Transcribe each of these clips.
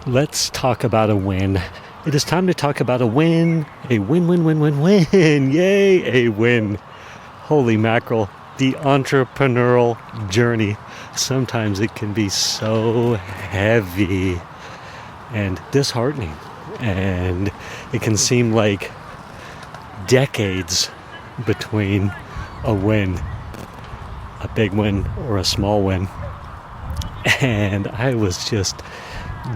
Let's talk about a win. It is time to talk about a win. A win, win, win, win, win. Yay, a win. Holy mackerel. The entrepreneurial journey. Sometimes it can be so heavy and disheartening. And it can seem like decades between a win, a big win or a small win. And I was just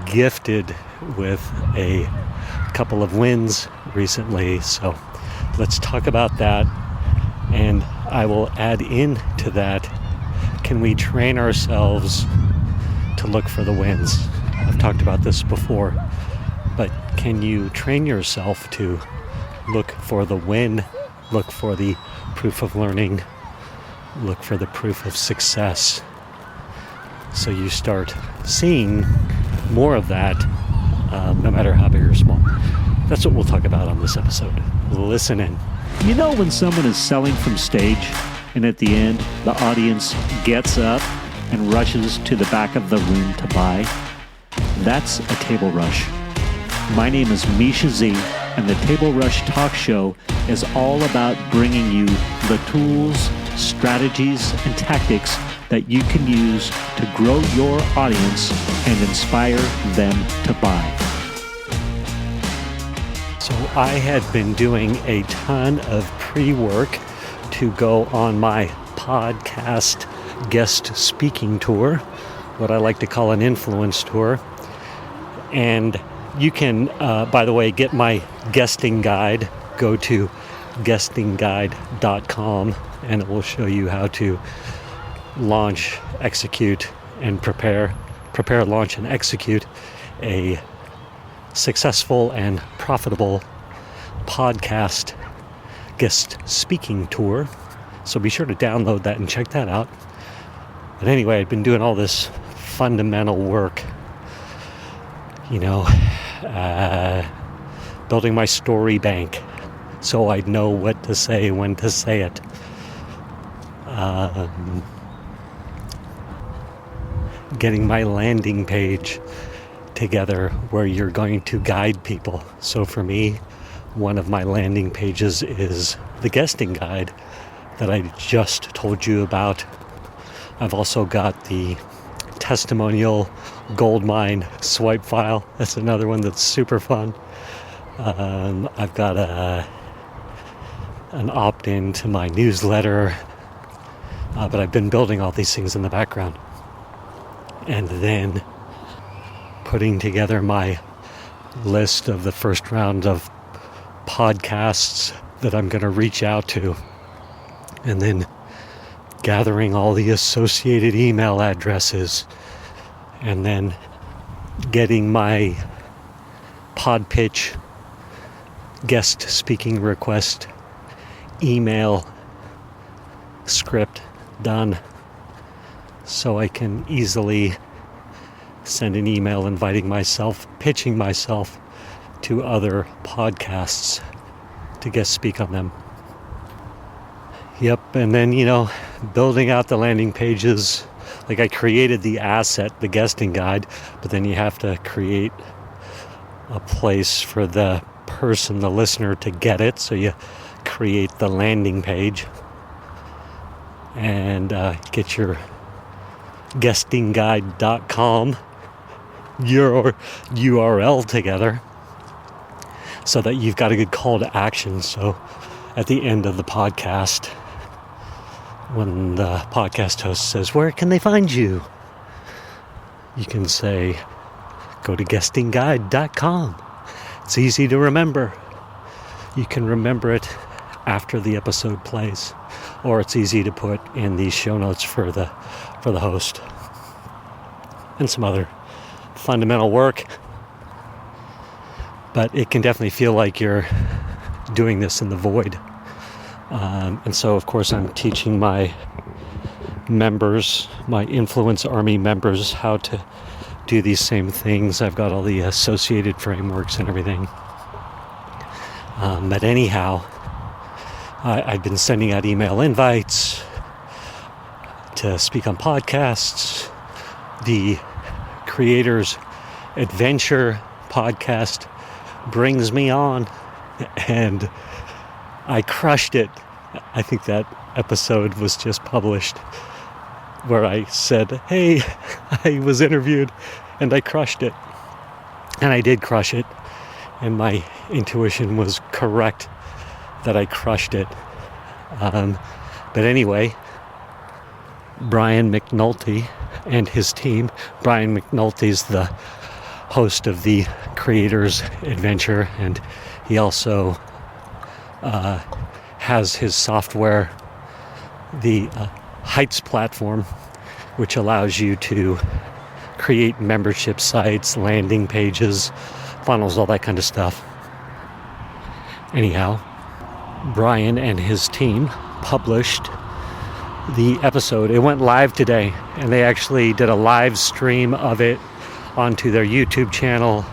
gifted with a couple of wins recently, so let's talk about that. And I will add in to that, can we train ourselves to look for the wins? I've talked about this before, but can you train yourself to look for the win, look for the proof of learning, look for the proof of success, so you start seeing more of that, no matter how big or small. That's what we'll talk about on this episode. Listen in. You know when someone is selling from stage and at the end the audience gets up and rushes to the back of the room to buy? That's a table rush. My name is Misha Z, and the Table Rush Talk Show is all about bringing you the tools, strategies, and tactics that you can use to grow your audience and inspire them to buy. So I had been doing a ton of pre-work to go on my podcast guest speaking tour, what I like to call an influence tour. And you can, by the way, get my guesting guide. Go to guestingguide.com and it will show you how to launch, execute, and prepare, launch, and execute a successful and profitable podcast guest speaking tour. So be sure to download that and check that out. But anyway, I've been doing all this fundamental work, building my story bank so I'd know what to say, when to say it. Getting my landing page together where you're going to guide people. So for me, one of my landing pages is the guesting guide that I just told you about. I've also got the testimonial goldmine swipe file. That's another one that's super fun. I've got an opt-in to my newsletter, but I've been building all these things in the background. And then putting together my list of the first round of podcasts that I'm going to reach out to, and then gathering all the associated email addresses, and then getting my pod pitch guest speaking request email script done, so I can easily send an email inviting myself, pitching myself to other podcasts to guest speak on them. Yep, and then, building out the landing pages. Like, I created the asset, the guesting guide, but then you have to create a place for the person, the listener, to get it. So you create the landing page and get your guestingguide.com your URL together so that you've got a good call to action. So at the end of the podcast, when the podcast host says, "Where can they find you?" you can say, "Go to guestingguide.com. It's easy to remember. You can remember it after the episode plays, or it's easy to put in the show notes for the host, and some other fundamental work. But it can definitely feel like you're doing this in the void. And so, of course, I'm teaching my members, my Influence Army members, how to do these same things. I've got all the associated frameworks and everything. But anyhow, I've been sending out email invites to speak on podcasts. The creators adventure podcast brings me on, and I crushed it. I think that episode was just published where I said, hey, I was interviewed and I crushed it. And I did crush it. And my intuition was correct that I crushed it. But anyway, Brian McNulty and his team. Brian McNulty's the host of the Creators Adventure, and he also has his software, the Heights platform, which allows you to create membership sites, landing pages, funnels, all that kind of stuff. Anyhow, Brian and his team published the episode. It went live today, and they actually did a live stream of it onto their YouTube channel,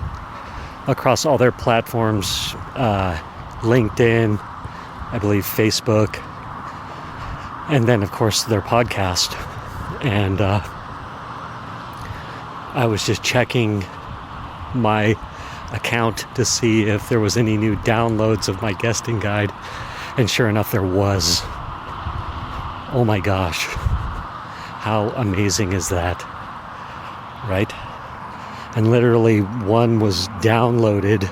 across all their platforms, LinkedIn, I believe Facebook, and then of course their podcast. And I was just checking my account to see if there was any new downloads of my guesting guide, and sure enough there was. Oh my gosh, how amazing is that, right? And literally one was downloaded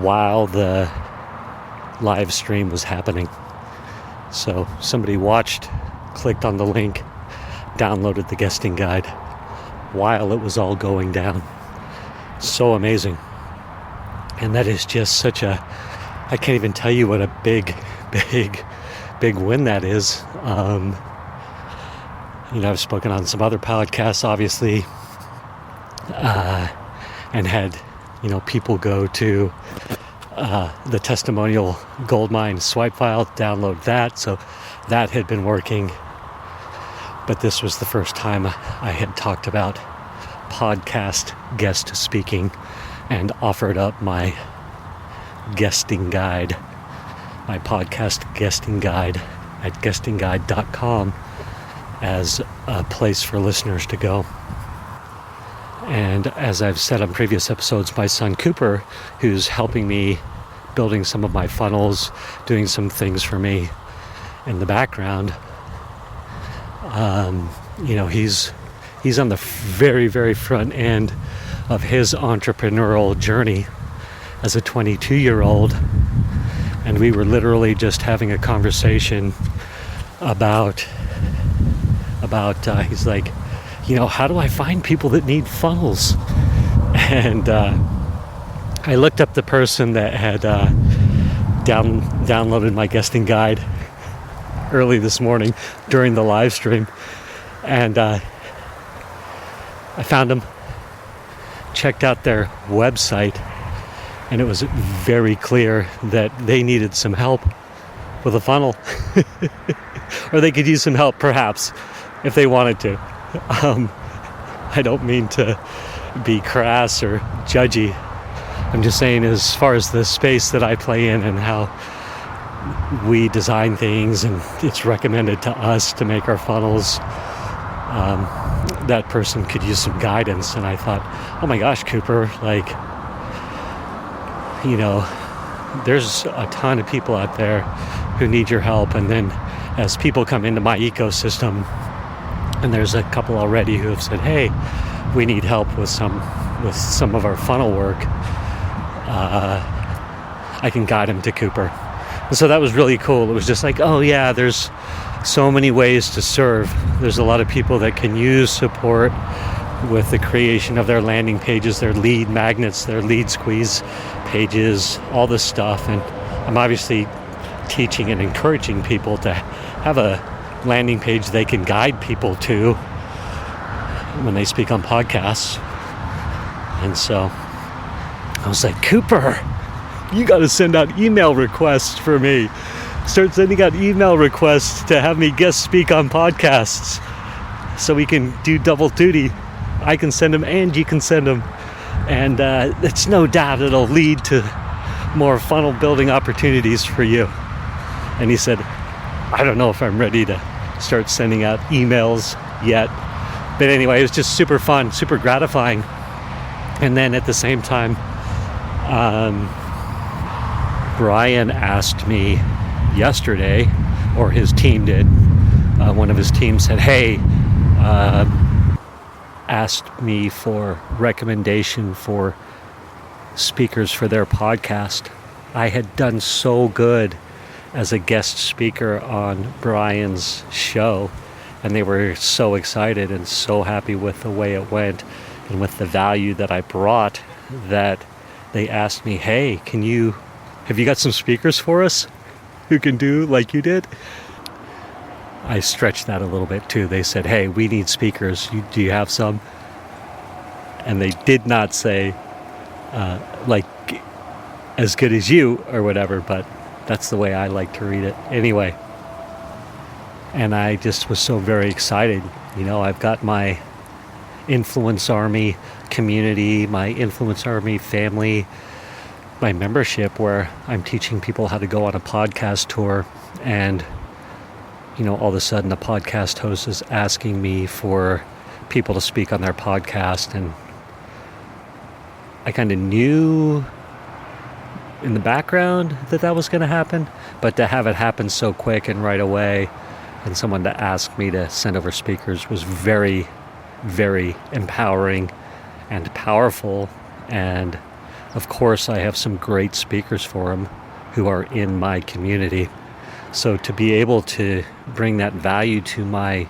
while the live stream was happening. So somebody watched, clicked on the link, downloaded the guesting guide while it was all going down. So amazing. And that is just such a, I can't even tell you what a big win that is. I've spoken on some other podcasts, obviously, and had, people go to the testimonial goldmine swipe file, download that. So that had been working. But this was the first time I had talked about podcast guest speaking and offered up my guesting guide, my podcast guesting guide at guestingguide.com as a place for listeners to go. And as I've said on previous episodes, my son Cooper, who's helping me building some of my funnels, doing some things for me in the background, he's on the very, very front end of his entrepreneurial journey as a 22-year-old. And we were literally just having a conversation about he's like, how do I find people that need funnels? And I looked up the person that had downloaded my guesting guide early this morning during the live stream, and I found them, checked out their website, and it was very clear that they needed some help with a funnel. Or they could use some help, perhaps, if they wanted to. I don't mean to be crass or judgy. I'm just saying, as far as the space that I play in and how we design things, and it's recommended to us to make our funnels, that person could use some guidance. And I thought, oh my gosh, Cooper, there's a ton of people out there who need your help. And then as people come into my ecosystem, and there's a couple already who have said, hey, we need help with some of our funnel work, I can guide them to Cooper. And so that was really cool. It was just like, oh yeah, there's so many ways to serve. There's a lot of people that can use support with the creation of their landing pages, their lead magnets, their lead squeeze pages, all this stuff. And I'm obviously teaching and encouraging people to have a landing page they can guide people to when they speak on podcasts. And so I was like, Cooper, you got to send out email requests for me. Start sending out email requests to have me guest speak on podcasts so we can do double duty. I can send them and you can send them. And it's no doubt it'll lead to more funnel building opportunities for you. And he said, I don't know if I'm ready to start sending out emails yet. But anyway, it was just super fun, super gratifying. And then at the same time, Brian asked me yesterday, or his team did, one of his team said, hey, asked me for recommendation for speakers for their podcast. I had done so good as a guest speaker on Brian's show, and they were so excited and so happy with the way it went and with the value that I brought, that they asked me, hey, have you got some speakers for us who can do like you did? I stretched that a little bit too. They said, hey, we need speakers. Do you have some? And they did not say, like, as good as you or whatever, but that's the way I like to read it anyway. And I just was so very excited. I've got my Influence Army community, my Influence Army family, my membership, where I'm teaching people how to go on a podcast tour, and all of a sudden the podcast host is asking me for people to speak on their podcast, and I kind of knew in the background that was going to happen, but to have it happen so quick and right away, and someone to ask me to send over speakers was very, very empowering and powerful. And of course, I have some great speakers for them who are in my community. So to be able to bring that value to my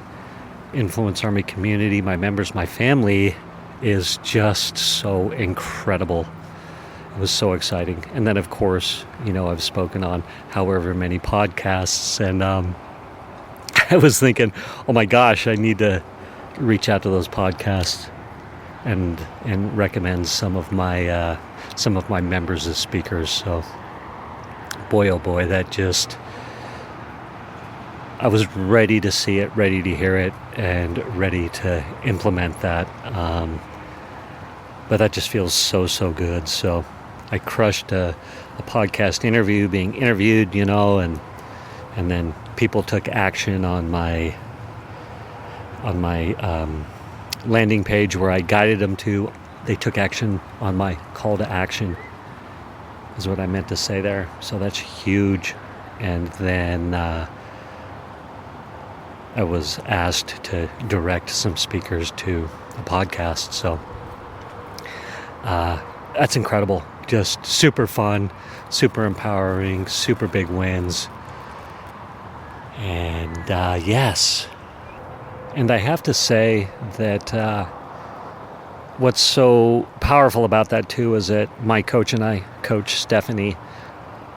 Influence Army community, my members, my family, is just so incredible. It was so exciting. And then, of course, I've spoken on however many podcasts, and I was thinking, oh my gosh, I need to reach out to those podcasts and recommend some of my members as speakers. So, boy, oh boy, I was ready to see it, ready to hear it, and ready to implement that. But that just feels so, so good. So I crushed a podcast interview, being interviewed, and then people took action on my landing page where I guided them to. They took action on my call to action, is what I meant to say there. So that's huge. And then I was asked to direct some speakers to the podcast. So that's incredible. Just super fun, super empowering, super big wins. And yes. And I have to say that what's so powerful about that too is that my coach and I, Coach Stephanie,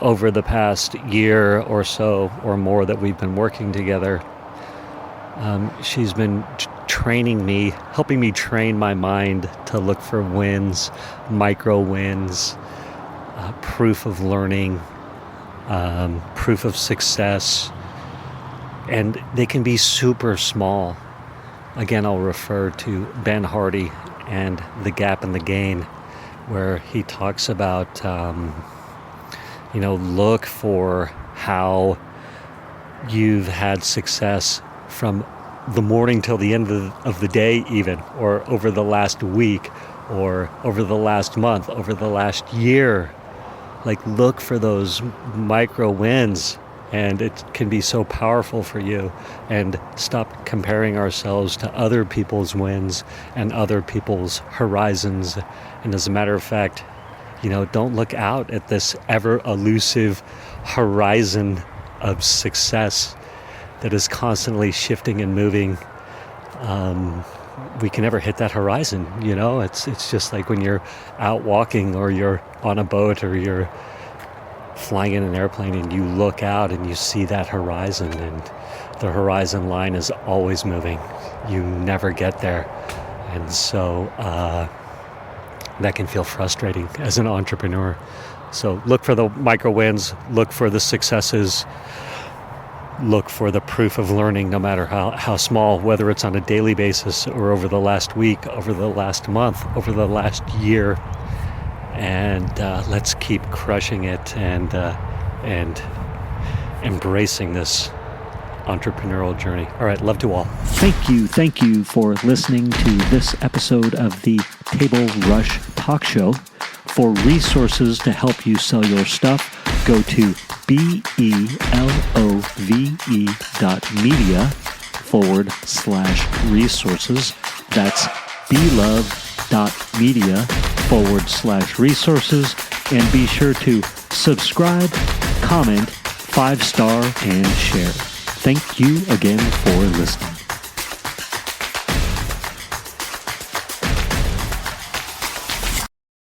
over the past year or so or more that we've been working together, she's been training me, helping me train my mind to look for wins, micro wins, proof of learning, proof of success. And they can be super small. Again, I'll refer to Ben Hardy and The Gap and the Gain, where he talks about, look for how you've had success from the morning till the end of the day even, or over the last week, or over the last month, over the last year. Like, look for those micro wins, and it can be so powerful for you. And stop comparing ourselves to other people's wins and other people's horizons. And as a matter of fact, don't look out at this ever elusive horizon of success that is constantly shifting and moving. We can never hit that horizon. It's just like when you're out walking, or you're on a boat, or you're flying in an airplane, and you look out and you see that horizon, and the horizon line is always moving. You never get there. And so that can feel frustrating as an entrepreneur. So look for the micro wins, look for the successes, look for the proof of learning, no matter how small, whether it's on a daily basis or over the last week, over the last month, over the last year. And let's keep crushing it and embracing this entrepreneurial journey. All right, love to all. Thank you for listening to this episode of the Table Rush Podcast. talk show. For resources to help you sell your stuff, go to belove.media/resources. That's belove.media/resources. And be sure to subscribe, comment, 5-star, and share. Thank you again for listening.